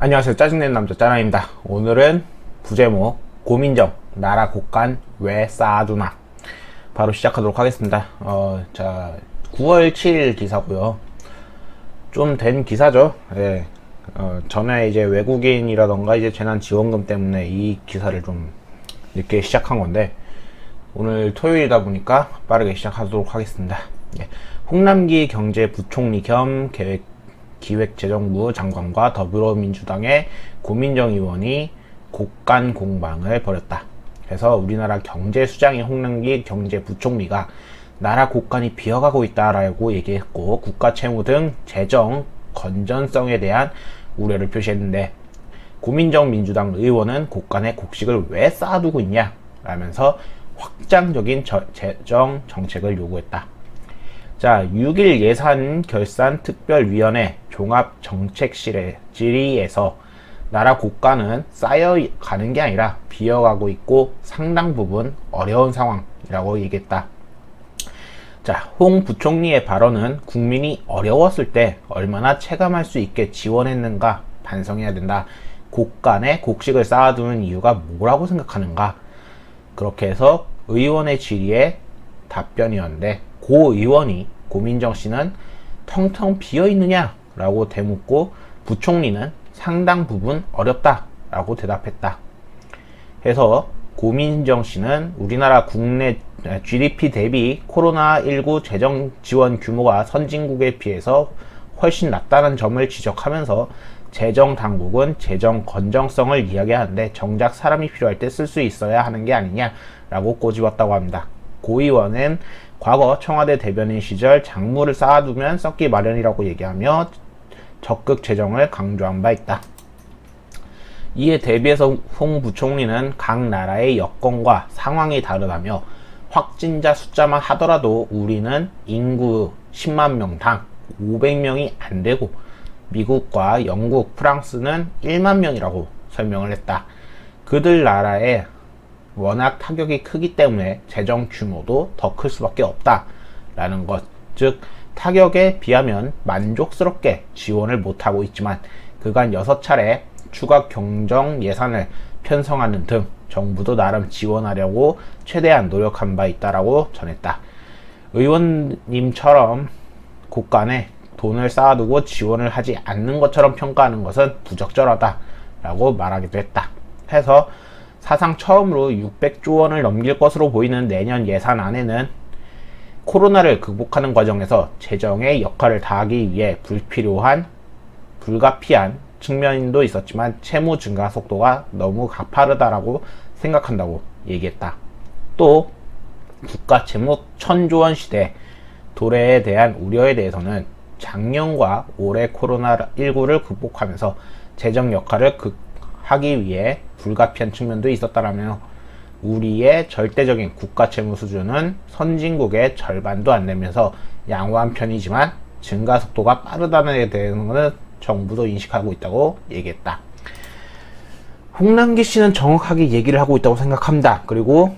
안녕하세요. 짜증내는 남자 짜라입니다. 오늘은 부제목 고민정 나라 곳간 왜 쌓아두나 바로 시작하도록 하겠습니다. 9월 7일 기사고요. 좀 된 기사죠. 예. 전에 이제 외국인이라던가 이제 재난지원금 때문에 이 기사를 좀 늦게 시작한 건데 오늘 토요일이다 보니까 빠르게 시작하도록 하겠습니다. 예. 홍남기 경제부총리 겸 기획재정부 장관과 더불어민주당의 고민정 의원이 곳간 공방을 벌였다. 그래서 우리나라 경제수장인 홍남기 경제부총리가 나라 곳간이 비어가고 있다라고 얘기했고 국가 채무 등 재정 건전성에 대한 우려를 표시했는데 고민정 민주당 의원은 곳간에 곡식을 왜 쌓아두고 있냐 라면서 확장적인 재정 정책을 요구했다. 자, 6일 예산결산특별위원회 종합정책실의 질의에서 나라 곳간은 쌓여가는 게 아니라 비어가고 있고 상당 부분 어려운 상황이라고 얘기했다. 자, 홍 부총리의 발언은 국민이 어려웠을 때 얼마나 체감할 수 있게 지원했는가 반성해야 된다. 곳간에 곡식을 쌓아두는 이유가 뭐라고 생각하는가. 그렇게 해서 의원의 질의에 답변이었는데 고 의원이 고민정 씨는 텅텅 비어있느냐 라고 되묻고 부총리는 상당 부분 어렵다 라고 대답했다. 해서 고민정 씨는 우리나라 국내 GDP 대비 코로나19 재정 지원 규모가 선진국에 비해서 훨씬 낮다는 점을 지적하면서 재정 당국은 재정 건전성을 이야기하는데 정작 사람이 필요할 때 쓸 수 있어야 하는 게 아니냐 라고 꼬집었다고 합니다. 고 의원은 과거 청와대 대변인 시절 작물을 쌓아두면 썩기 마련이라고 얘기하며 적극 재정을 강조한 바 있다. 이에 대비해서 홍 부총리는 각 나라의 여건과 상황이 다르다며 확진자 숫자만 하더라도 우리는 인구 10만 명당 500명이 안 되고 미국과 영국, 프랑스는 1만 명이라고 설명을 했다. 그들 나라에 워낙 타격이 크기 때문에 재정 규모도 더 클 수밖에 없다라는 것. 즉 타격에 비하면 만족스럽게 지원을 못하고 있지만 그간 6차례 추가 경정 예산을 편성하는 등 정부도 나름 지원하려고 최대한 노력한 바 있다라고 전했다. 의원님처럼 곳간에 돈을 쌓아두고 지원을 하지 않는 것처럼 평가하는 것은 부적절하다라고 말하기도 했다. 해서 사상 처음으로 600조 원을 넘길 것으로 보이는 내년 예산안에는 코로나를 극복하는 과정에서 재정의 역할을 다하기 위해 불가피한 측면도 있었지만 채무 증가 속도가 너무 가파르다라고 생각한다고 얘기했다. 또 국가 채무 1000조 원 시대 도래에 대한 우려에 대해서는 작년과 올해 코로나19를 극복하면서 재정 역할을 하기 위해 불가피한 측면도 있었다라며 우리의 절대적인 국가 채무 수준은 선진국의 절반도 안 되면서 양호한 편이지만 증가 속도가 빠르다는 데 대해서는 정부도 인식하고 있다고 얘기했다. 홍남기 씨는 정확하게 얘기를 하고 있다고 생각합니다. 그리고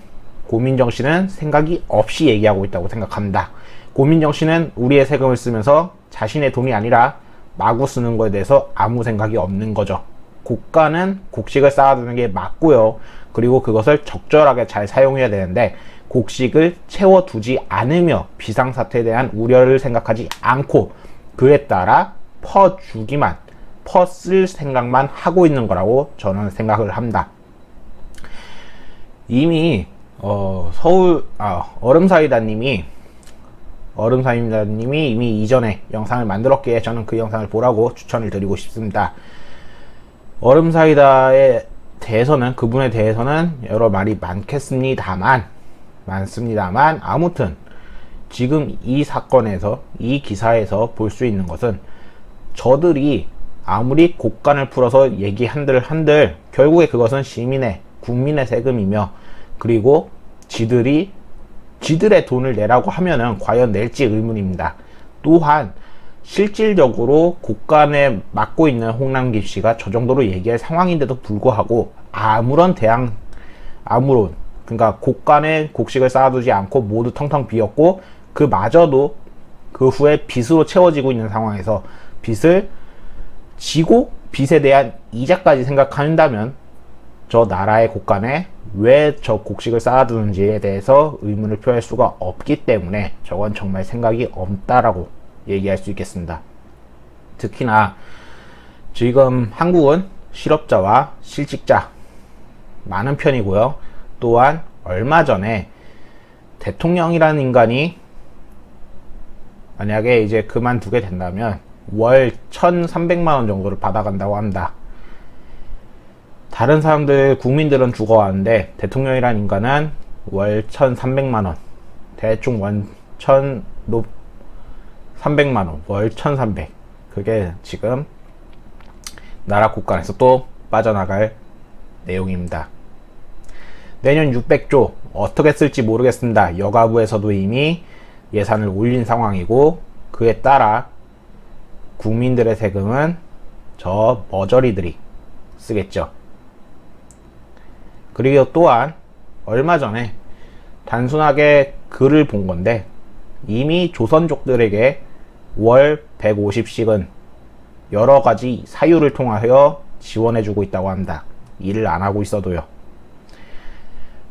고민정 씨는 생각이 없이 얘기하고 있다고 생각합니다. 고민정 씨는 우리의 세금을 쓰면서 자신의 돈이 아니라 마구 쓰는 거에 대해서 아무 생각이 없는 거죠. 곳간은 곡식을 쌓아두는 게 맞고요. 그리고 그것을 적절하게 잘 사용해야 되는데 곡식을 채워두지 않으며 비상사태에 대한 우려를 생각하지 않고 그에 따라 퍼쓸 생각만 하고 있는 거라고 저는 생각을 합니다. 이미 얼음사이다님이 이미 이전에 영상을 만들었기에 저는 그 영상을 보라고 추천을 드리고 싶습니다. 얼음사이다에 대해서는 그분에 대해서는 여러 말이 많습니다만 아무튼 지금 이 사건에서 이 기사에서 볼 수 있는 것은 저들이 아무리 곳간을 풀어서 얘기한들 결국에 그것은 국민의 세금이며 그리고 지들의 돈을 내라고 하면은 과연 낼지 의문입니다. 또한 실질적으로 곳간에 맡고 있는 홍남기 씨가 저 정도로 얘기할 상황인데도 불구하고 그러니까 곳간에 곡식을 쌓아두지 않고 모두 텅텅 비었고 그 후에 빚으로 채워지고 있는 상황에서 빚을 지고 빚에 대한 이자까지 생각한다면 저 나라의 곳간에 왜 저 곡식을 쌓아두는지에 대해서 의문을 표할 수가 없기 때문에 저건 정말 생각이 없다라고 얘기할 수 있겠습니다. 특히나 지금 한국은 실업자와 실직자 많은 편이고요. 또한 얼마 전에 대통령이라는 인간이 만약에 이제 그만두게 된다면 월 1,300만원 정도를 받아간다고 합니다. 다른 사람들, 국민들은 죽어가는데 대통령이란 인간은 월 1,300만원, 대충 월 1,300만원, 월 1,300. 그게 지금 나라 곳간에서 또 빠져나갈 내용입니다. 내년 600조 어떻게 쓸지 모르겠습니다. 여가부에서도 이미 예산을 올린 상황이고 그에 따라 국민들의 세금은 저 머저리들이 쓰겠죠. 그리고 또한 얼마 전에 단순하게 글을 본 건데 이미 조선족들에게 월 150씩은 여러 가지 사유를 통하여 지원해주고 있다고 합니다. 일을 안 하고 있어도요.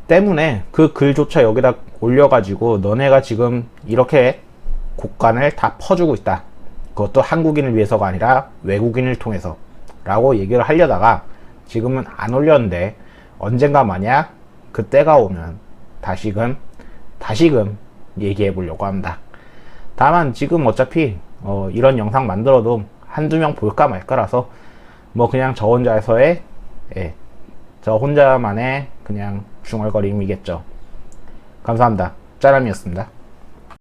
때문에 그 글조차 여기다 올려가지고 너네가 지금 이렇게 곳간을 다 퍼주고 있다. 그것도 한국인을 위해서가 아니라 외국인을 통해서 라고 얘기를 하려다가 지금은 안 올렸는데 언젠가 만약 그때가 오면 다시금 얘기해 보려고 합니다. 다만 지금 어차피 이런 영상 만들어도 한두 명 볼까 말까라서 뭐 그냥 저 혼자서의 저 혼자만의 그냥 중얼거림이겠죠. 감사합니다. 짜람이었습니다.